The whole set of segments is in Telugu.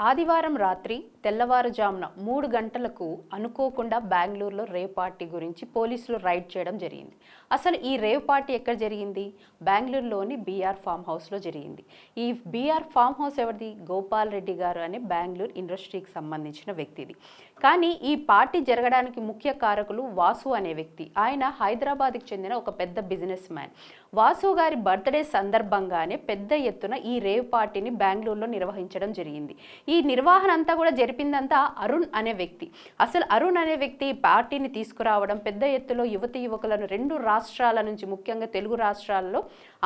ఆదివారం రాత్రి తెల్లవారుజామున 3 గంటలకు అనుకోకుండా బెంగళూరులో రేవ్ పార్టీ గురించి పోలీసులు రైడ్ చేయడం జరిగింది. అసలు ఈ రేవ్ పార్టీ ఎక్కడ జరిగింది? బెంగళూరులోని బీఆర్ ఫామ్ హౌస్లో జరిగింది. ఈ బీఆర్ ఫామ్ హౌస్ ఎవరిది? గోపాల్ రెడ్డి గారు అనే బెంగళూరు ఇండస్ట్రీకి సంబంధించిన వ్యక్తిది. కానీ ఈ పార్టీ జరగడానికి ముఖ్య కారకులు వాసు అనే వ్యక్తి. ఆయన హైదరాబాద్కి చెందిన ఒక పెద్ద బిజినెస్ మ్యాన్. వాసు గారి బర్త్డే సందర్భంగానే పెద్ద ఎత్తున ఈ రేవ్ పార్టీని బెంగళూరులో నిర్వహించడం జరిగింది. ఈ నిర్వహణ అంతా కూడా జరిపిందంతా అరుణ్ అనే వ్యక్తి. అసలు అరుణ్ అనే వ్యక్తి పార్టీని తీసుకురావడం, పెద్ద ఎత్తులో యువకులను 2 రాష్ట్రాల నుంచి, ముఖ్యంగా తెలుగు రాష్ట్రాల్లో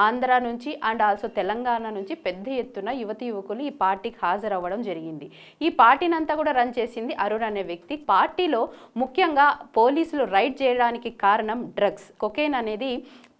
ఆంధ్ర నుంచి అండ్ ఆల్సో తెలంగాణ నుంచి పెద్ద ఎత్తున యువకులు ఈ పార్టీకి హాజరవ్వడం జరిగింది. ఈ పార్టీని అంతా కూడా రన్ చేసింది అరుణ్ అనే వ్యక్తి. పార్టీలో ముఖ్యంగా పోలీసులు రైడ్ చేయడానికి కారణం డ్రగ్స్, కొకైన్ అనేది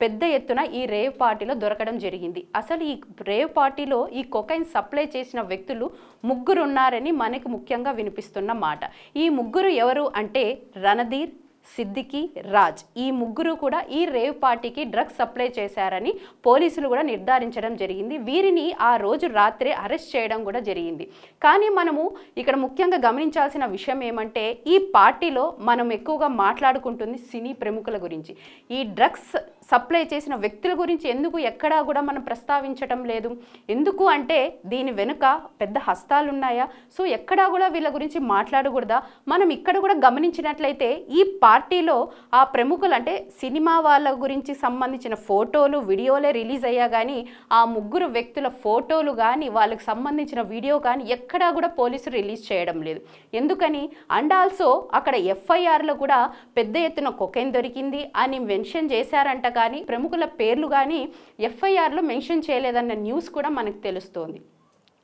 పెద్ద ఎత్తున ఈ రేవ్ పార్టీలో దొరకడం జరిగింది. అసలు ఈ రేవ్ పార్టీలో ఈ కొకైన్ సప్లై చేసిన వ్యక్తులు 3 ఉన్నారని మనకు ముఖ్యంగా వినిపిస్తున్న మాట. ఈ 3 ఎవరు అంటే రణధీర్, సిద్దికి, రాజ్. ఈ 3 కూడా ఈ రేవ్ పార్టీకి డ్రగ్స్ సప్లై చేశారని పోలీసులు కూడా నిర్ధారించడం జరిగింది. వీరిని ఆ రోజు రాత్రే అరెస్ట్ చేయడం కూడా జరిగింది. కానీ మనము ఇక్కడ ముఖ్యంగా గమనించాల్సిన విషయం ఏమంటే, ఈ పార్టీలో మనం ఎక్కువగా మాట్లాడుకుంటుంది సినీ ప్రముఖుల గురించి. ఈ డ్రగ్స్ సప్లై చేసిన వ్యక్తుల గురించి ఎందుకు ఎక్కడా కూడా మనం ప్రస్తావించటం లేదు? ఎందుకు అంటే దీని వెనుక పెద్ద హస్తాలు ఉన్నాయా? సో ఎక్కడా కూడా వీళ్ళ గురించి మాట్లాడకూడదా? మనం ఇక్కడ కూడా గమనించినట్లయితే ఈ పార్టీలో ఆ ప్రముఖులు అంటే సినిమా వాళ్ళ గురించి సంబంధించిన ఫోటోలు, వీడియోలే రిలీజ్ అయ్యా కానీ ఆ 3 వ్యక్తుల ఫోటోలు కానీ వాళ్ళకి సంబంధించిన వీడియో కానీ ఎక్కడా కూడా పోలీసులు రిలీజ్ చేయడం లేదు. ఎందుకని? అండ్ ఆల్సో అక్కడ ఎఫ్ఐఆర్లో కూడా పెద్ద ఎత్తున కొకైన్ దొరికింది అని మెన్షన్ చేశారంట, కానీ ప్రముఖుల పేర్లు కానీ ఎఫ్ఐఆర్లో మెన్షన్ చేయలేదన్న న్యూస్ కూడా మనకు తెలుస్తోంది.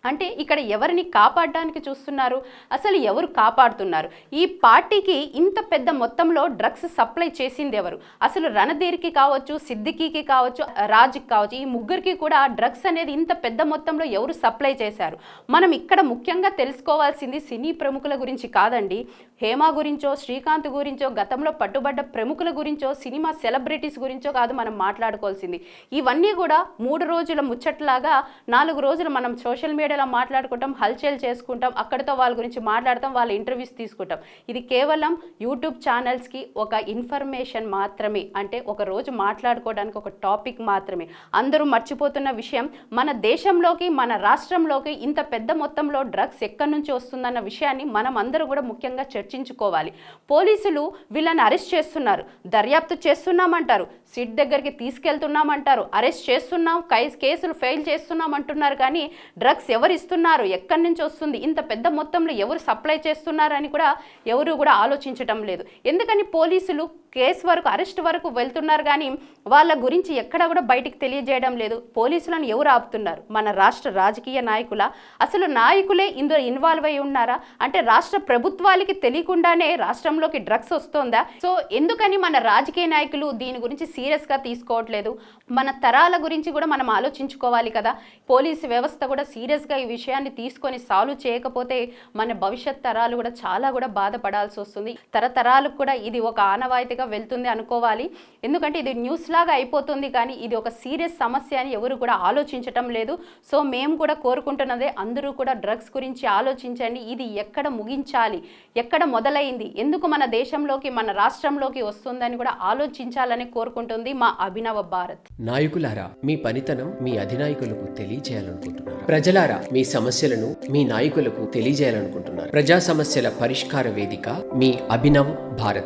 అంటే ఇక్కడ ఎవరిని కాపాడడానికి చూస్తున్నారు? అసలు ఎవరు కాపాడుతున్నారు? ఈ పార్టీకి ఇంత పెద్ద మొత్తంలో డ్రగ్స్ సప్లై చేసింది ఎవరు? అసలు రణధీర్కి కావచ్చు, సిద్దికీకి కావచ్చు, రాజ్కి కావచ్చు, ఈ 3కి కూడా డ్రగ్స్ అనేది ఇంత పెద్ద మొత్తంలో ఎవరు సప్లై చేశారు? మనం ఇక్కడ ముఖ్యంగా తెలుసుకోవాల్సింది సినీ ప్రముఖుల గురించి కాదండి. హేమ గురించో, శ్రీకాంత్ గురించో, గతంలో పట్టుబడ్డ ప్రముఖుల గురించో, సినిమా సెలబ్రిటీస్ గురించో కాదు మనం మాట్లాడుకోవాల్సింది. ఇవన్నీ కూడా 3 రోజుల ముచ్చట్లాగా 4 రోజులు మనం సోషల్ మీడియాలో మాట్లాడుకుంటాం, హల్చల్ చేసుకుంటాం, అక్కడితో వాళ్ళ గురించి మాట్లాడతాం, వాళ్ళ ఇంటర్వ్యూస్ తీసుకుంటాం. ఇది కేవలం యూట్యూబ్ ఛానల్స్కి ఒక ఇన్ఫర్మేషన్ మాత్రమే. అంటే ఒక రోజు మాట్లాడుకోవడానికి ఒక టాపిక్ మాత్రమే. అందరూ మర్చిపోతున్న విషయం, మన దేశంలోకి, మన రాష్ట్రంలోకి ఇంత పెద్ద మొత్తంలో డ్రగ్స్ ఎక్కడి నుంచి వస్తుందన్న విషయాన్ని మనం అందరూ కూడా ముఖ్యంగా చర్చించుకోవాలి. పోలీసులు వీళ్ళని అరెస్ట్ చేస్తున్నారు, దర్యాప్తు చేస్తున్నామంటారు, సిట్ దగ్గరికి తీసుకెళ్తున్నామంటారు, అరెస్ట్ చేస్తున్నాం, కేసులు ఫెయిల్ చేస్తున్నాం అంటున్నారు. కానీ డ్రగ్స్ ఎవరు ఇస్తున్నారు, ఎక్కడి నుంచి వస్తుంది, ఇంత పెద్ద మొత్తంలో ఎవరు సప్లై చేస్తున్నారని కూడా ఎవరు కూడా ఆలోచించటం లేదు. ఎందుకని పోలీసులు కేసు వరకు, అరెస్ట్ వరకు వెళ్తున్నారు కానీ వాళ్ళ గురించి ఎక్కడ కూడా బయటికి తెలియజేయడం లేదు. పోలీసులను ఎవరు ఆపుతున్నారు? మన రాష్ట్ర రాజకీయ నాయకుల? అసలు నాయకులే ఇందులో ఇన్వాల్వ్ అయి ఉన్నారా? అంటే రాష్ట్ర ప్రభుత్వాలకి తెలియకుండానే రాష్ట్రంలోకి డ్రగ్స్ వస్తుందా? సో ఎందుకని మన రాజకీయ నాయకులు దీని గురించి సీరియస్గా తీసుకోవట్లేదు? మన తరాల గురించి కూడా మనం ఆలోచించుకోవాలి కదా. పోలీసు వ్యవస్థ కూడా సీరియస్గా ఈ విషయాన్ని తీసుకొని సాల్వ్ చేయకపోతే మన భవిష్యత్ తరాలు కూడా చాలా కూడా బాధపడాల్సి వస్తుంది. తరతరాలకు కూడా ఇది ఒక ఆనవాయితీగా వెళ్తుంది అనుకోవాలి. ఎందుకంటే ఇది న్యూస్ లాగా అయిపోతుంది కానీ ఇది ఒక సీరియస్ సమస్య అని ఎవరు కూడా ఆలోచించటం లేదు. సో మేము కూడా కోరుకుంటున్నదే, అందరూ కూడా డ్రగ్స్ గురించి ఆలోచించండి. ఇది ఎక్కడ ముగించాలి, ఎక్కడ మొదలైంది, ఎందుకు మన దేశంలోకి, మన రాష్ట్రంలోకి వస్తుందని కూడా ఆలోచించాలని కోరుకుంటుంది మా అభినవ భారత్. నాయకులారా, మీ పనితనం మీ అధినాయకులకు తెలియజేయాలనుకుంటున్నారు. ప్రజలారా, మీ సమస్యలను మీ నాయకులకు తెలియజేయాలనుకుంటున్నారు. ప్రజా సమస్యల పరిష్కార వేదిక మీ అభినవ్ భారత్.